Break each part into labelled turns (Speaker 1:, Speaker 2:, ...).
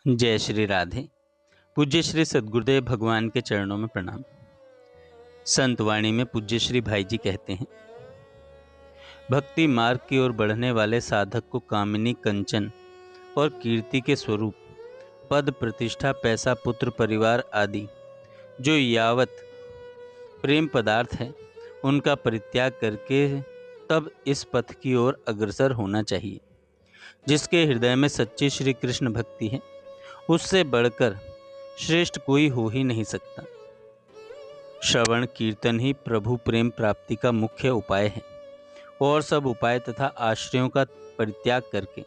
Speaker 1: जय श्री राधे। पूज्य श्री सद्गुरुदेव भगवान के चरणों में प्रणाम। संत वाणी में पूज्य श्री भाई जी कहते हैं, भक्ति मार्ग की ओर बढ़ने वाले साधक को कामिनी, कंचन और कीर्ति के स्वरूप पद, प्रतिष्ठा, पैसा, पुत्र, परिवार आदि जो यावत प्रेम पदार्थ है उनका परित्याग करके तब इस पथ की ओर अग्रसर होना चाहिए। जिसके हृदय में सच्ची श्री कृष्ण भक्ति है उससे बढ़कर श्रेष्ठ कोई हो ही नहीं सकता। श्रवण कीर्तन ही प्रभु प्रेम प्राप्ति का मुख्य उपाय है और सब उपाय तथा आश्रयों का परित्याग करके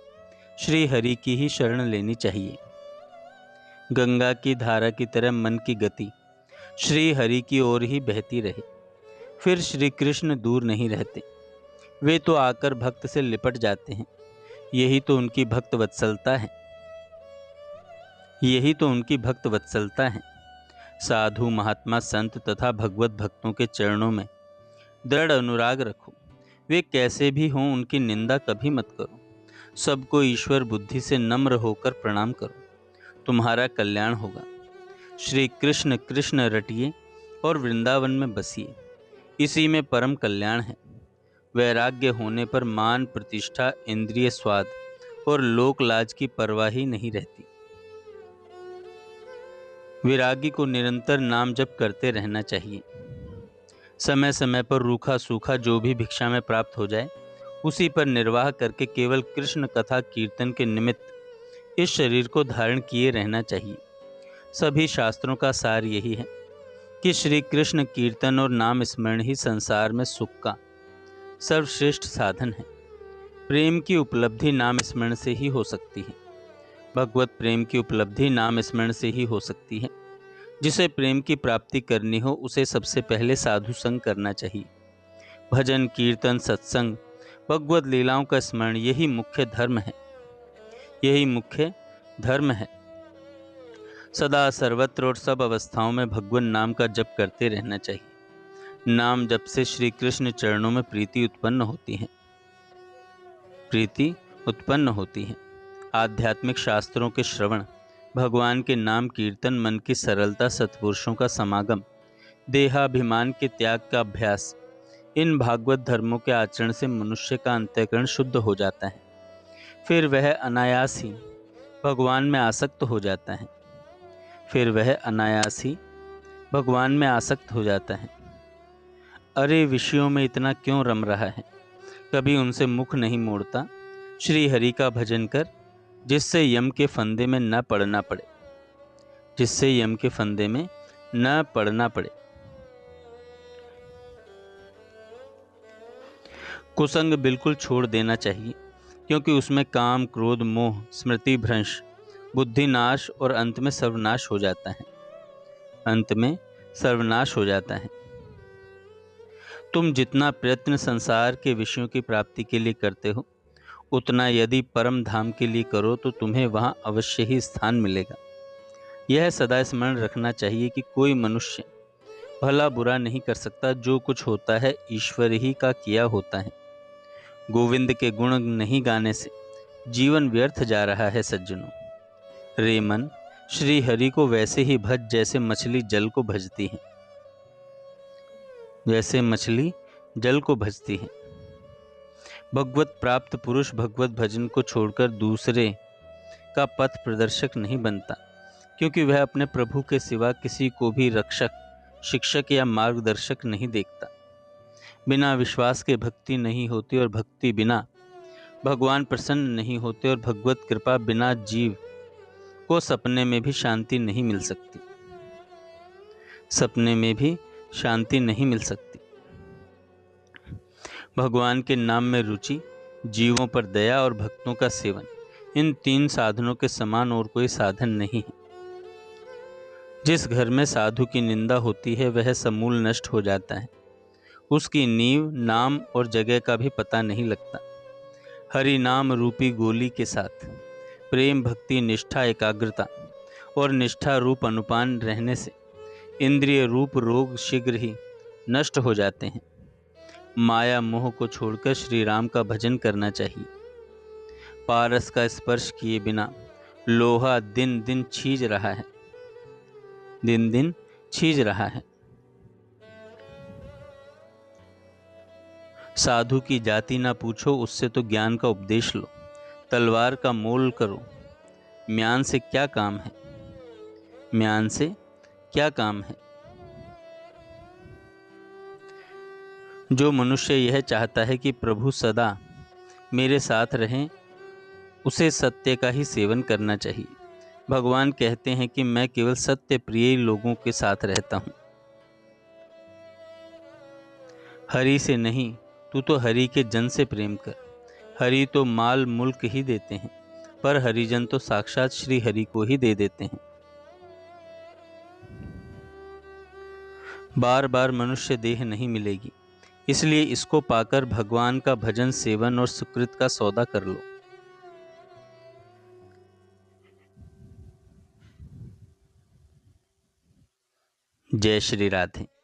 Speaker 1: श्री हरि की ही शरण लेनी चाहिए। गंगा की धारा की तरह मन की गति श्री हरि की ओर ही बहती रहे, फिर श्री कृष्ण दूर नहीं रहते। वे तो आकर भक्त से लिपट जाते हैं। यही तो उनकी भक्त वत्सलता है। साधु, महात्मा, संत तथा भगवत भक्तों के चरणों में दृढ़ अनुराग रखो। वे कैसे भी हों उनकी निंदा कभी मत करो। सबको ईश्वर बुद्धि से नम्र होकर प्रणाम करो, तुम्हारा कल्याण होगा। श्री कृष्ण कृष्ण रटिए और वृंदावन में बसिए, इसी में परम कल्याण है। वैराग्य होने पर मान, प्रतिष्ठा, इंद्रिय स्वाद और लोक लाज की परवाह ही नहीं रहती। विरागी को निरंतर नाम जप करते रहना चाहिए। समय समय पर रूखा सूखा जो भी भिक्षा में प्राप्त हो जाए उसी पर निर्वाह करके केवल कृष्ण कथा कीर्तन के निमित्त इस शरीर को धारण किए रहना चाहिए। सभी शास्त्रों का सार यही है कि श्री कृष्ण कीर्तन और नाम स्मरण ही संसार में सुख का सर्वश्रेष्ठ साधन है। प्रेम की उपलब्धि नाम स्मरण से ही हो सकती है। भगवत प्रेम की उपलब्धि नाम स्मरण से ही हो सकती है। जिसे प्रेम की प्राप्ति करनी हो उसे सबसे पहले साधु संग करना चाहिए। भजन, कीर्तन, सत्संग, भगवत लीलाओं का स्मरण यही मुख्य धर्म है। सदा सर्वत्र और सब अवस्थाओं में भगवान नाम का जप करते रहना चाहिए। नाम जप से श्री कृष्ण चरणों में प्रीति उत्पन्न होती है। आध्यात्मिक शास्त्रों के श्रवण, भगवान के नाम कीर्तन, मन की सरलता, सत्पुरुषों का समागम, देहाभिमान के त्याग का अभ्यास, इन भागवत धर्मों के आचरण से मनुष्य का अंतःकरण शुद्ध हो जाता है। फिर वह अनायास ही भगवान में आसक्त हो जाता है। अरे विषयों में इतना क्यों रम रहा है, कभी उनसे मुख नहीं मोड़ता। श्री हरि का भजन कर, जिससे यम के फंदे में न पड़ना पड़े। कुसंग बिल्कुल छोड़ देना चाहिए, क्योंकि उसमें काम, क्रोध, मोह, स्मृति भ्रंश, बुद्धि नाश और अंत में सर्वनाश हो जाता है। तुम जितना प्रयत्न संसार के विषयों की प्राप्ति के लिए करते हो उतना यदि परम धाम के लिए करो तो तुम्हें वहां अवश्य ही स्थान मिलेगा। यह सदा स्मरण रखना चाहिए कि कोई मनुष्य भला बुरा नहीं कर सकता। जो कुछ होता है ईश्वर ही का किया होता है। गोविंद के गुण नहीं गाने से जीवन व्यर्थ जा रहा है सज्जनों। रे मन, श्री हरि को वैसे ही भज जैसे मछली जल को भजती है। भगवत प्राप्त पुरुष भगवत भजन को छोड़कर दूसरे का पथ प्रदर्शक नहीं बनता, क्योंकि वह अपने प्रभु के सिवा किसी को भी रक्षक, शिक्षक या मार्गदर्शक नहीं देखता। बिना विश्वास के भक्ति नहीं होती और भक्ति बिना भगवान प्रसन्न नहीं होते और भगवत कृपा बिना जीव को सपने में भी शांति नहीं मिल सकती। भगवान के नाम में रुचि, जीवों पर दया और भक्तों का सेवन, इन तीन साधनों के समान और कोई साधन नहीं है। जिस घर में साधु की निंदा होती है वह समूल नष्ट हो जाता है। उसकी नींव, नाम और जगह का भी पता नहीं लगता। हरि नाम रूपी गोली के साथ प्रेम, भक्ति, निष्ठा, एकाग्रता और निष्ठा रूप अनुपान रहने से इंद्रिय रूप रोग शीघ्र ही नष्ट हो जाते हैं। माया मोह को छोड़कर श्री राम का भजन करना चाहिए। पारस का स्पर्श किए बिना लोहा दिन दिन छीज रहा है, दिन दिन छीज रहा है। साधु की जाति ना पूछो, उससे तो ज्ञान का उपदेश लो। तलवार का मोल करो, म्यान से क्या काम है, म्यान से क्या काम है। जो मनुष्य यह चाहता है कि प्रभु सदा मेरे साथ रहें, उसे सत्य का ही सेवन करना चाहिए। भगवान कहते हैं कि मैं केवल सत्य प्रिय लोगों के साथ रहता हूँ, हरि से नहीं। तू तो हरि के जन से प्रेम कर। हरि तो माल मुल्क ही देते हैं, पर हरिजन तो साक्षात श्री हरि को ही दे देते हैं। बार बार मनुष्य देह नहीं मिलेगी, इसलिए इसको पाकर भगवान का भजन, सेवन और सुकृत का सौदा कर लो। जय श्री राधे।